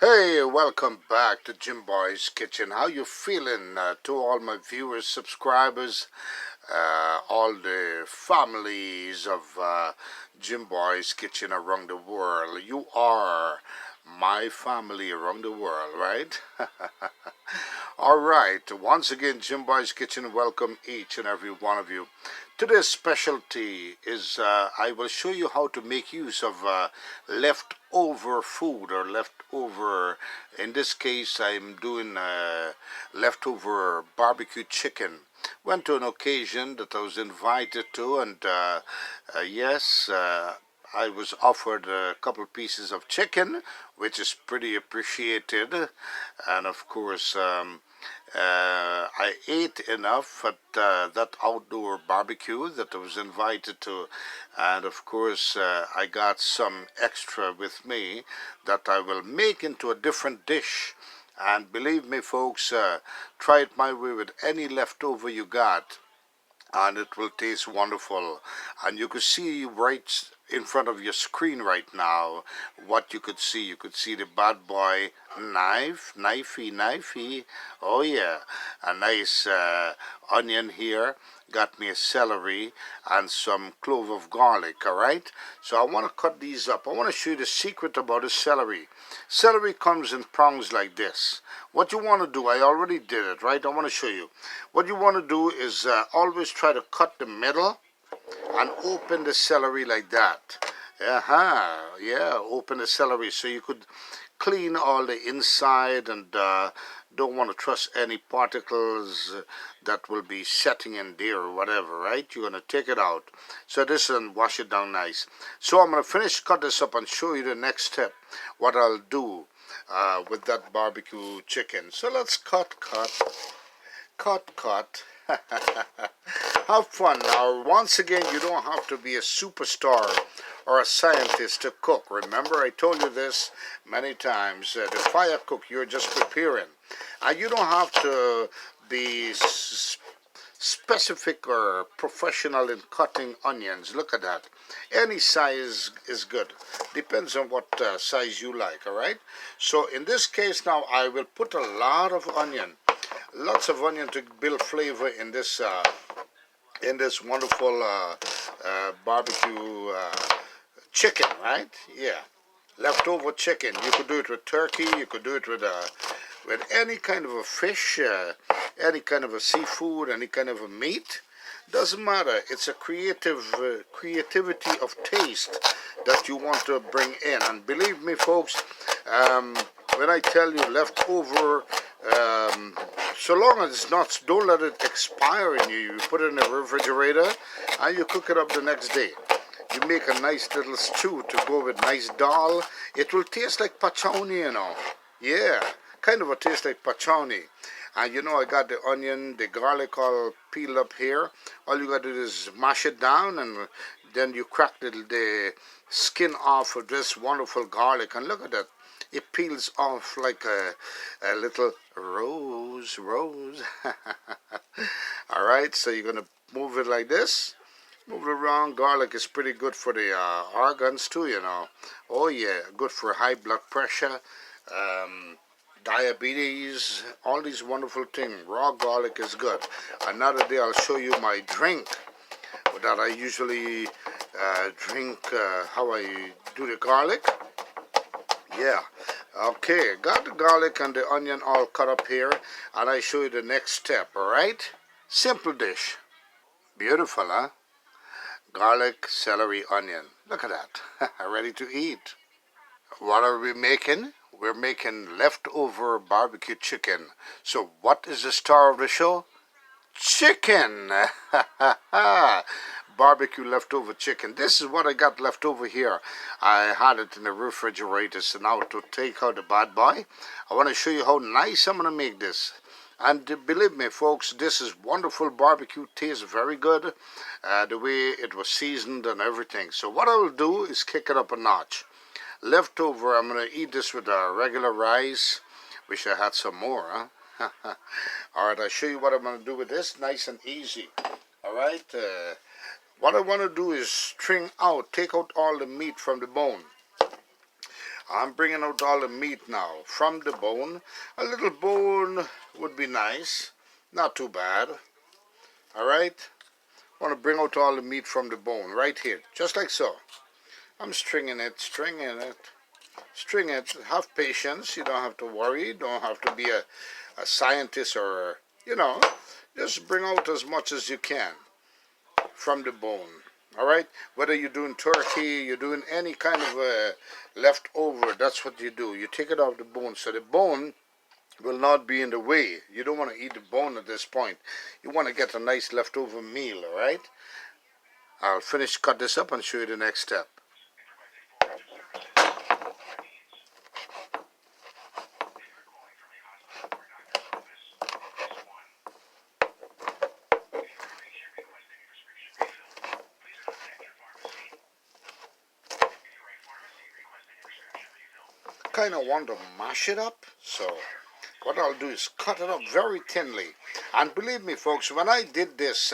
Hey, welcome back to Jim Boy's Kitchen. How you feeling? To all my viewers, subscribers, all the families of Jim Boy's Kitchen around the world. You are my family around the world, right? All right. Once again, Jim Boy's Kitchen. Welcome each and every one of you. Today's specialty is I will show you how to make use of leftover food or leftover. In this case, I'm doing leftover barbecue chicken. Went to an occasion that I was invited to, and yes, I was offered a couple pieces of chicken, which is pretty appreciated, and of course, I ate enough at that outdoor barbecue that I was invited to, and of course, I got some extra with me that I will make into a different dish. And believe me, folks, try it my way with any leftover you got and it will taste wonderful. And you could see right in front of your screen right now what you could see. You could see the bad boy knifey. Oh yeah, a nice onion here. Got me a celery and some clove of garlic. All right. So I want to cut these up. I want to show you the secret about the celery. Celery comes in prongs like this. What you want to do, I already did it, right? I want to show you. What you want to do is always try to cut the middle and open the celery like that. Yeah, open the celery so you could clean all the inside and don't want to trust any particles that will be setting in there or whatever, right? You're going to take it out. So this and wash it down nice. So I'm going to finish, cut this up and show you the next step, what I'll do with that barbecue chicken. So let's cut. Have fun. Now, once again, you don't have to be a superstar or a scientist to cook. Remember, I told you this many times. The fire cook, you're just preparing. And you don't have to be specific or professional in cutting onions. Look at that. Any size is good. Depends on what size you like, all right? So in this case now, I will put a lot of onion. Lots of onion to build flavor in this wonderful barbecue chicken, right? Yeah, leftover chicken. You could do it with turkey. You could do it with any kind of a fish, any kind of a seafood, any kind of a meat. Doesn't matter. It's a creativity of taste that you want to bring in. And believe me, folks, when I tell you leftover, so long as it's not, don't let it expire in you. You put it in the refrigerator and you cook it up the next day. You make a nice little stew to go with nice dal. It will taste like pachoni, you know. Yeah, kind of a taste like pachoni. And you know, I got the onion, the garlic all peeled up here. All you got to do is mash it down and then you crack the skin off of this wonderful garlic. And look at that. It peels off like a little rose. All right, so you're going to move it like this. Move it around. Garlic is pretty good for the organs too, you know. Oh yeah, good for high blood pressure, diabetes, all these wonderful things. Raw garlic is good. Another day I'll show you my drink that I usually drink, how I do the garlic. Yeah. Okay, got the garlic and the onion all cut up here, and I show you the next step, all right? Simple dish. Beautiful, huh? Garlic, celery, onion. Look at that. Ready to eat. What are we making? We're making leftover barbecue chicken. So what is the star of the show? Chicken. Barbecue leftover chicken. This is what I got left over here. I had it in the refrigerator, so now to take out the bad boy, I want to show you how nice I'm going to make this. And believe me, folks, this is wonderful barbecue. Tastes very good. The way it was seasoned and everything. So what I will do is kick it up a notch. Leftover, I'm going to eat this with regular rice. Wish I had some more, huh? All right, I'll show you what I'm going to do with this. Nice and easy. All right. What I want to do is take out all the meat from the bone. I'm bringing out all the meat now from the bone. A little bone would be nice, not too bad. All right, want to bring out all the meat from the bone right here, just like so. I'm stringing it, string it. Have patience. You don't have to worry. Don't have to be a scientist or, you know, just bring out as much as you can from the bone. All right, whether you're doing turkey, you're doing any kind of leftover, that's what you do. You take it off the bone, so the bone will not be in the way. You don't want to eat the bone at this point. You want to get a nice leftover meal. All right, I'll cut this up and show you the next step. Kind of want to mash it up, so what I'll do is cut it up very thinly. And believe me, folks, when I did this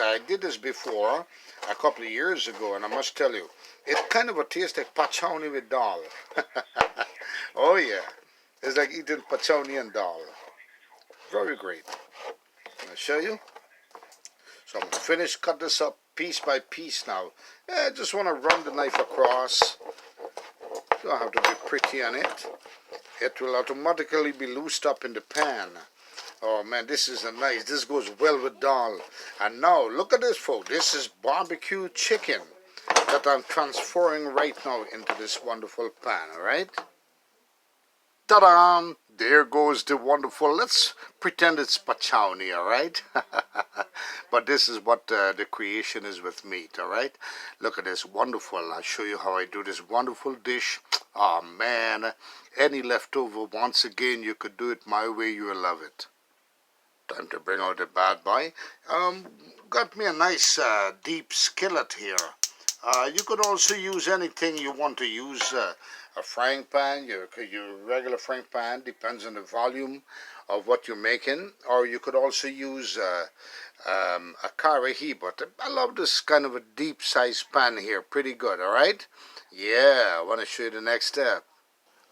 before a couple of years ago, and I must tell you, it kind of tastes like pachowni with dal. Oh yeah, it's like eating pachowni and dal. Very great. I'll show you. So I'm going to cut this up piece by piece now. I just want to run the knife across. Don't have to be pretty on it. It will automatically be loosed up in the pan. Oh man, this is this goes well with dal. And now, look at this, folks. This is barbecue chicken that I'm transferring right now into this wonderful pan, alright? Ta-da! There goes the wonderful, let's pretend it's pachowni, alright? But this is what the creation is with meat, alright? Look at this, wonderful. I'll show you how I do this wonderful dish. Oh man, any leftover, once again, you could do it my way, you will love it. Time to bring out the bad boy. Got me a nice deep skillet here. You could also use anything you want to use. A frying pan, your regular frying pan, depends on the volume of what you're making. Or you could also use a karahi, but I love this kind of a deep sized pan here. Pretty good, alright? Yeah, I want to show you the next step.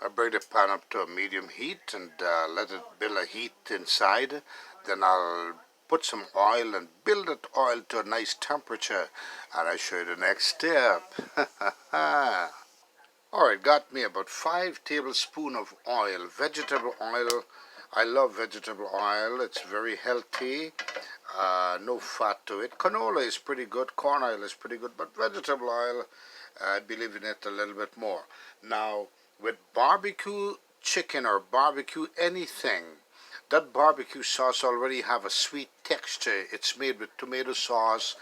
I bring the pan up to a medium heat and let it build a heat inside. Then I'll put some oil and build that oil to a nice temperature. And I'll show you the next step. Alright, got me about 5 tablespoons of oil, vegetable oil. I love vegetable oil. It's very healthy. No fat to it. Canola is pretty good. Corn oil is pretty good. But vegetable oil, I believe in it a little bit more. Now, with barbecue chicken or barbecue anything, that barbecue sauce already have a sweet texture. It's made with tomato sauce,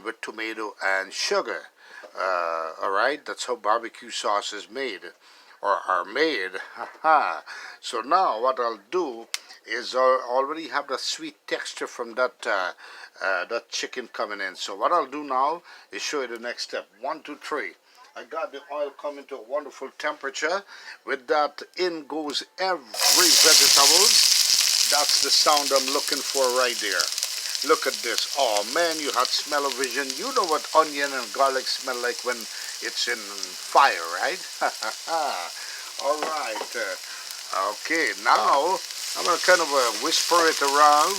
with tomato and sugar. Alright, that's how barbecue sauce is made, or are made. So now what I'll do is I already have the sweet texture from that that chicken coming in. So what I'll do now is show you the next step. 1, 2, 3. I got the oil coming to a wonderful temperature. With that, in goes every vegetables. That's the sound I'm looking for right there. Look at this. Oh man, you had smell-o-vision. You know what onion and garlic smell like when it's in fire, right? Alright. Okay, now I'm going to kind of whisk it around,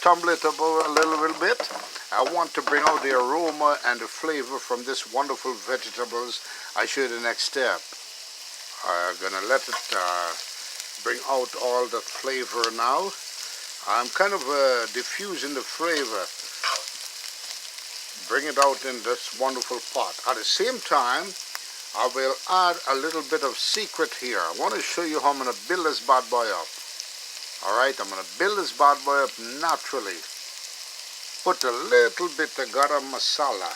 tumble it about a little bit. I want to bring out the aroma and the flavor from this wonderful vegetables. I show you the next step. I'm going to let it bring out all that flavor now. I'm kind of diffusing the flavor. Bring it out in this wonderful pot. At the same time, I will add a little bit of secret here. I want to show you how I'm going to build this bad boy up. Alright, I'm going to build this bad boy up naturally. Put a little bit of garam masala.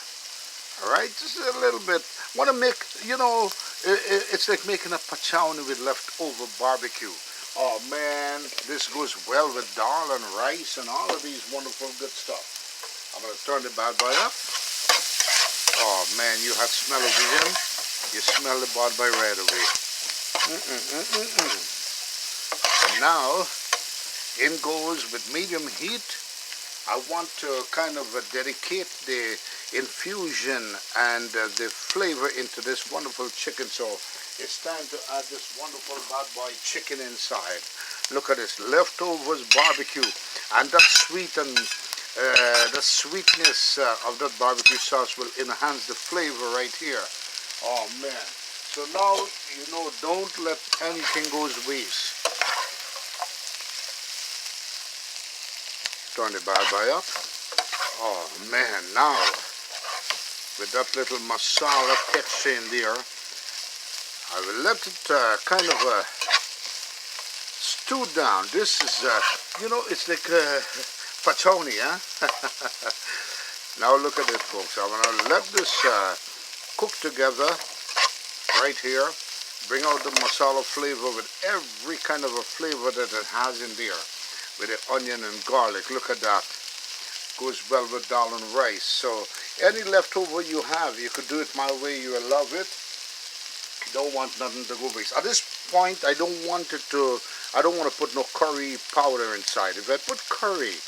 Alright, just a little bit. Want to make, you know, it's like making a pachowni with leftover barbecue. Oh man, this goes well with dal and rice and all of these wonderful good stuff. I'm going to turn the bad boy up. Oh man, you had smell-o-vision. You smell the bad boy right away. And now, in goes with medium heat. I want to kind of dedicate the infusion and the flavor into this wonderful chicken. So it's time to add this wonderful bad boy chicken inside. Look at this, leftovers barbecue, and that sweet and the sweetness of that barbecue sauce will enhance the flavor right here. Oh man. So now, don't let anything go waste. Turn the bad boy up. Oh man, now with that little masala texture in there, I will let it kind of stew down. This is, it's like pachoni, huh? Now look at this, folks. I'm going to let this cook together right here. Bring out the masala flavor with every kind of a flavor that it has in there. With the onion and garlic. Look at that. Goes well with dal and rice. So any leftover you have, you could do it my way. You will love it. Don't want nothing to go waste. At this point, I don't want to put no curry powder inside. If I put curry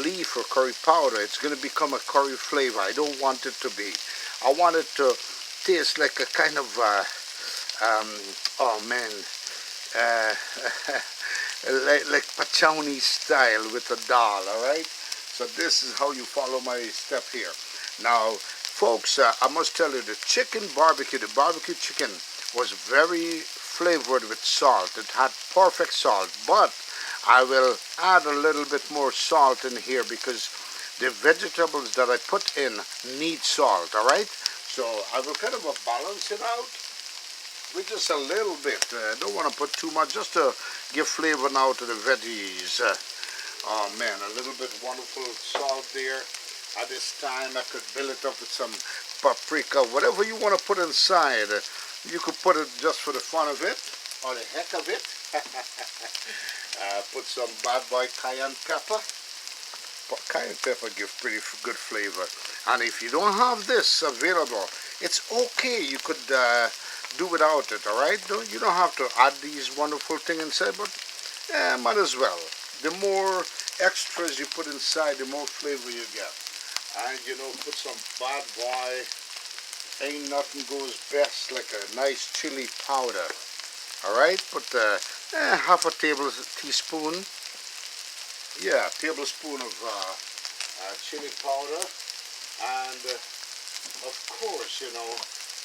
leaf or curry powder, it's going to become a curry flavor. I don't want it to be. I want it to taste like a kind of like pachoni style with the dal. All right. So this is how you follow my step here. Now, folks, I must tell you, the barbecue chicken was very flavored with salt. It had perfect salt, but I will add a little bit more salt in here because the vegetables that I put in need salt, all right? So I will kind of balance it out with just a little bit. I don't want to put too much, just to give flavor now to the veggies. Oh man, a little bit wonderful salt there. At this time, I could build it up with some paprika, whatever you want to put inside. You could put it just for the fun of it, or the heck of it. Put some bad boy cayenne pepper. Cayenne pepper gives pretty good flavor. And if you don't have this available, it's okay. You could do without it, all right? You don't have to add these wonderful things inside, but might as well. The more extras you put inside, the more flavor you get. And put some bad boy. Ain't nothing goes best like a nice chili powder. All right, put half a tablespoon. Yeah, tablespoon of chili powder, and of course,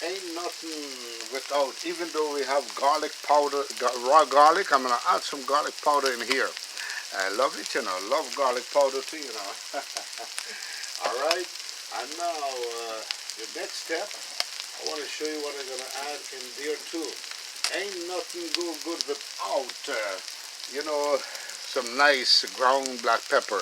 ain't nothing without. Even though we have garlic powder, raw garlic, I'm gonna add some garlic powder in here. I love it, love garlic powder too, All right, and now the next step, I want to show you what I'm going to add in there too. Ain't nothing go good without, some nice ground black pepper.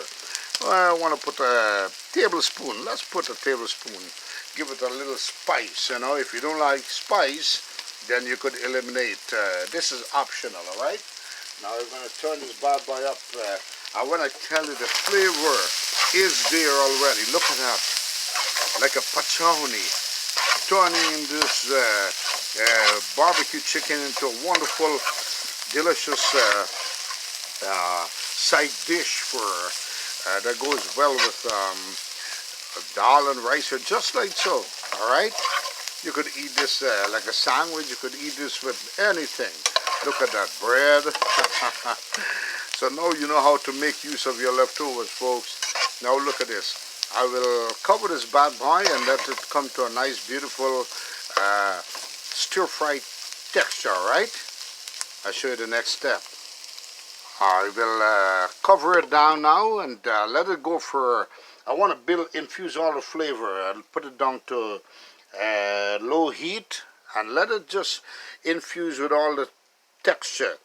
Well, I want to put a tablespoon. Let's put a tablespoon. Give it a little spice, If you don't like spice, then you could eliminate. This is optional, all right? Now we're going to turn this bad boy up. I want to tell you the flavor is there already. Look at that. Like a pachoni. Turning this barbecue chicken into a wonderful, delicious side dish for that goes well with dal and rice, or just like so. All right. You could eat this like a sandwich. You could eat this with anything. Look at that bread. So now you know how to make use of your leftovers, folks. Now look at this. I will cover this bad boy and let it come to a nice, beautiful stir-fried texture, right? I'll show you the next step. I will cover it down now and let it go for, I want to infuse all the flavor. I'll put it down to low heat and let it just infuse with all the texture.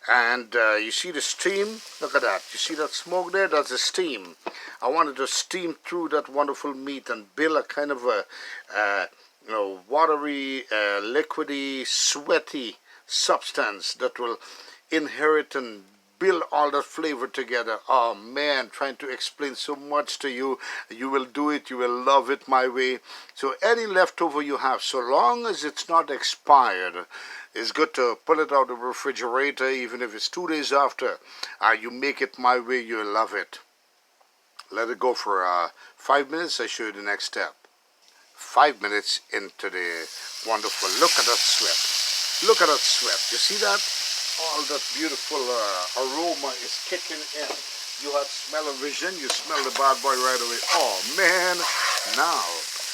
And you see the steam? Look at that. You see that smoke there? That's the steam. I wanted to steam through that wonderful meat and build a kind of a watery, liquidy, sweaty substance that will inherit and build all that flavor together. Oh man, trying to explain so much to you. You will do it. You will love it my way. So any leftover you have, so long as it's not expired, it's good to pull it out of the refrigerator, even if it's 2 days after. You make it my way, you'll love it. Let it go for 5 minutes. I show you the next step. 5 minutes into the wonderful. Look at that sweat. Look at that sweat. You see that? All that beautiful aroma is kicking in. You had smell-o-vision. You smell the bad boy right away. Oh man! Now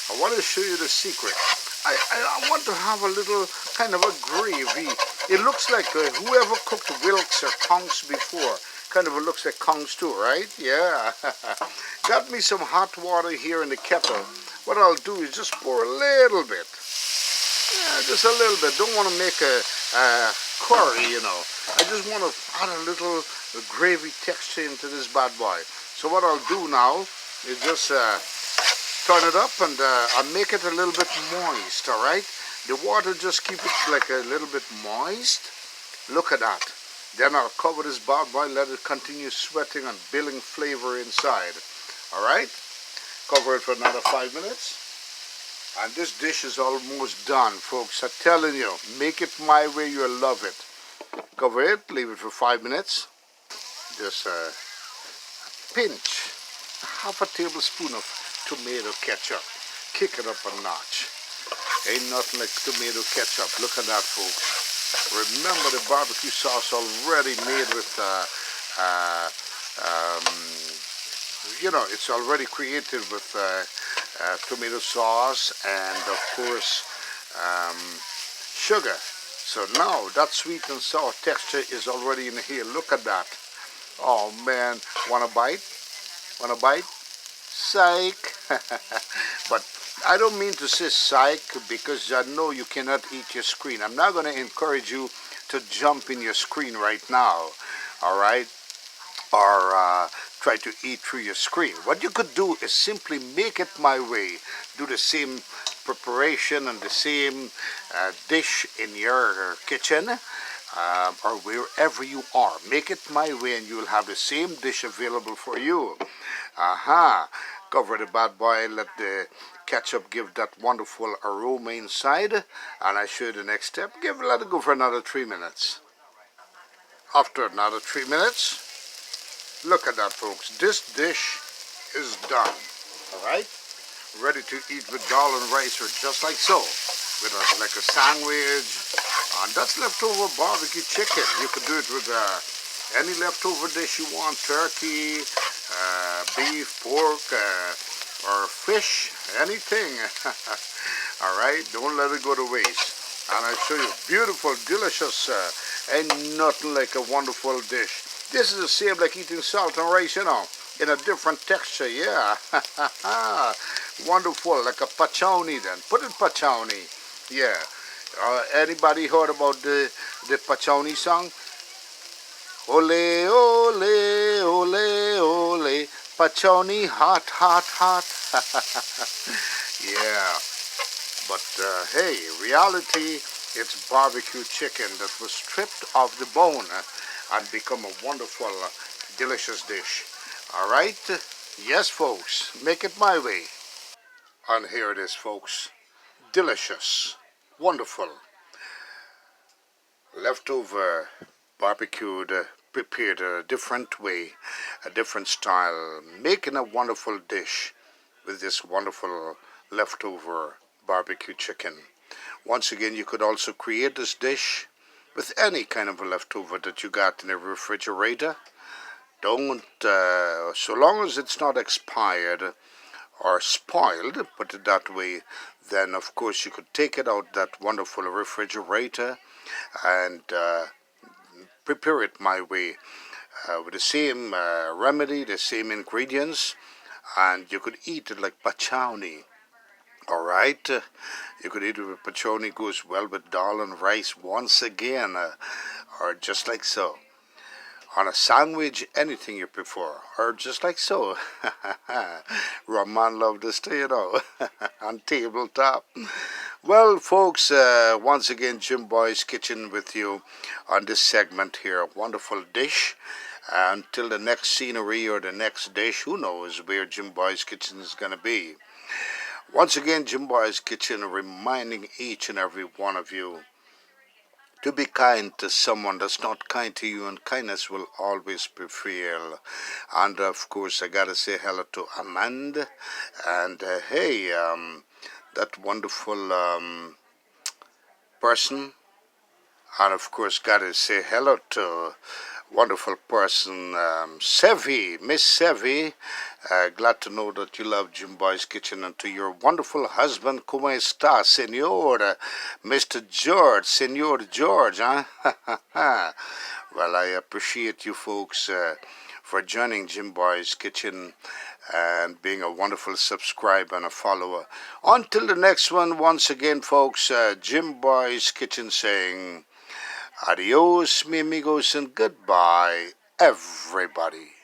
I want to show you the secret. I want to have a little kind of a gravy. It looks like whoever cooked Wilkes or Kongs before. Kind of looks like Kongs too, right? Yeah. Got me some hot water here in the kettle. What I'll do is just pour a little bit. Yeah, just a little bit. Don't want to make a curry, you know. I just want to add a little gravy texture into this bad boy. So what I'll do now is just turn it up and I'll make it a little bit moist, all right? The water, just keep it like a little bit moist. Look at that. Then I'll cover this bad boy, let it continue sweating and building flavor inside. All right? Cover it for another 5 minutes. And this dish is almost done, folks. I'm telling you, make it my way, you'll love it. Cover it, leave it for 5 minutes. Just pinch half a tablespoon of tomato ketchup. Kick it up a notch. Ain't nothing like tomato ketchup. Look at that, folks. Remember the barbecue sauce already made with, you know, it's already created with tomato sauce and, of course, sugar. So now that sweet and sour texture is already in here. Look at that. Oh, man. Want a bite? Want a bite? Psych. But I don't mean to say psych because I know you cannot eat your screen. I'm not going to encourage you to jump in your screen right now, all right? Or try to eat through your screen. What you could do is simply make it my way. Do the same preparation and the same dish in your kitchen or wherever you are. Make it my way and you will have the same dish available for you. Aha. Cover the bad boy, let the ketchup give that wonderful aroma inside, and I show you the next step. Let it go for another 3 minutes. After another 3 minutes, look at that, folks. This dish is done. All right, ready to eat with dal and rice, or just like so, with like a sandwich. And that's leftover barbecue chicken. You could do it with any leftover dish you want: turkey, beef, pork, or fish, anything. All right, don't let it go to waste. And I show you beautiful, delicious, ain't nothing like a wonderful dish. This is the same like eating salt and rice, you know, in a different texture. Yeah. Wonderful, like a pachoni then. Put it pachoni. Yeah. Anybody heard about the pachoni song? Ole, ole, ole, ole, pachoni, hot, hot, hot. Yeah, but hey, reality, it's barbecue chicken that was stripped off the bone and become a wonderful, delicious dish. All right? Yes, folks, make it my way. And here it is, folks. Delicious, wonderful, leftover barbecued, prepared a different way, a different style, making a wonderful dish with this wonderful leftover barbecue chicken. Once again, you could also create this dish with any kind of a leftover that you got in a refrigerator. Don't, so long as it's not expired or spoiled, put it that way, then of course you could take it out that wonderful refrigerator and prepare it my way with the same remedy, the same ingredients, and you could eat it like pachoni. All right, you could eat it with pachoni, goes well with dal and rice once again, or just like so. On a sandwich, anything you prefer, or just like so. Rahman loved this too, you know, on tabletop. Well, folks, once again, Jim Boy's Kitchen with you on this segment here. A wonderful dish. Until the next scenery or the next dish, who knows where Jim Boy's Kitchen is going to be. Once again, Jim Boy's Kitchen reminding each and every one of you to be kind to someone that's not kind to you, and kindness will always prevail. And of course, I gotta say hello to Amanda. And hey, that wonderful person. And of course, gotta say hello to wonderful person, Sevi, Miss Sevi. Glad to know that you love Jim Boy's Kitchen, and to your wonderful husband, ¿cómo está, Senor? Mr. George, Senor George, huh? Well, I appreciate you folks for joining Jim Boy's Kitchen and being a wonderful subscriber and a follower. Until the next one, once again, folks, Jim Boy's Kitchen saying adios, mi amigos, and goodbye, everybody.